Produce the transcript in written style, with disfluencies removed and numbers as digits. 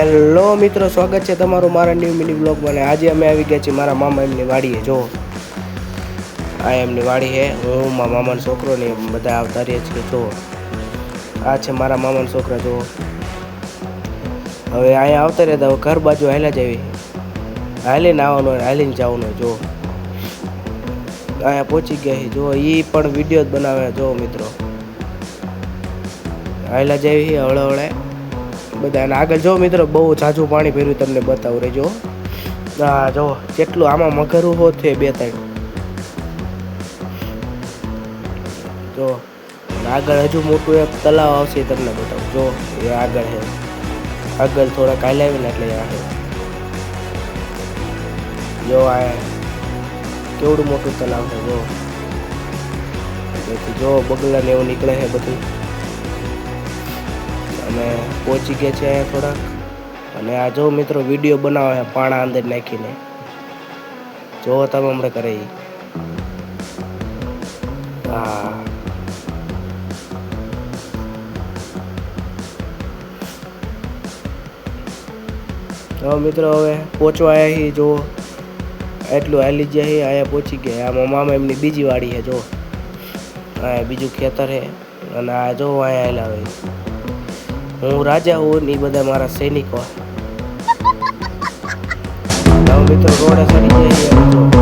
Hello મિત્રો, સ્વાગત છે તમારું મારા ન્યૂ મિની બ્લોગમાં. અને આજે અમે આવી ગયા છીએ મારા મામા એમની વાડીએ. જો આ એમની વાડી છે, હું મારા મામાનો છોકરો ને બધા આવતા રહીએ છીએ. જો આ છે મારા મામાનો છોકરા. જો હવે અહીંયા આવતા રહેતા, હવે ઘર બાજુ હાલ્યા જ આવી, હાલીને આવવાનું, હાલીને જવાનું. જો અહીંયા પહોંચી ગયા છે. જો એ પણ વિડીયો જ બનાવે. જો મિત્રો હાલ્યા જ આવી હળે હળે બધા. અને આગળ જો મિત્રો બહુ ઝાઝું પાણી ભર્યું, તમને બતાવું રહેજો. હા જો કેટલું આમાં મગરું હોત છે, 2-3. જો આગળ હજુ મોટું એક તલાવ આવશે, તમને બતાવું. જો એ આગળ છે, આગળ થોડાક હાલ આવીને એટલે આ છે. જો આ કેવડું મોટું તલાવ છે. જો તેથી જો બગલા ને એવું નીકળે છે બધું. અમે પહોંચી ગયા છે અહીંયા થોડાક. અને આ જો મિત્રો વિડીયો બનાવે છે પાણા અંદર નાખીને. જો તમે હમણાં કરે. હા તો મિત્રો હવે પહોંચવા આવ્યા છીએ. જો એટલું હાલી ગયા છીએ, અહીંયા પહોંચી ગયા. આમાં મામા એમની બીજી વાડી છે. જો અહીંયા બીજું ખેતર છે. અને આ જો અહીંયા હાલ્યા હોય, હું રાજા હું ને એ બધા મારા સૈનિકો. મિત્રો રોડે ચડી જાય.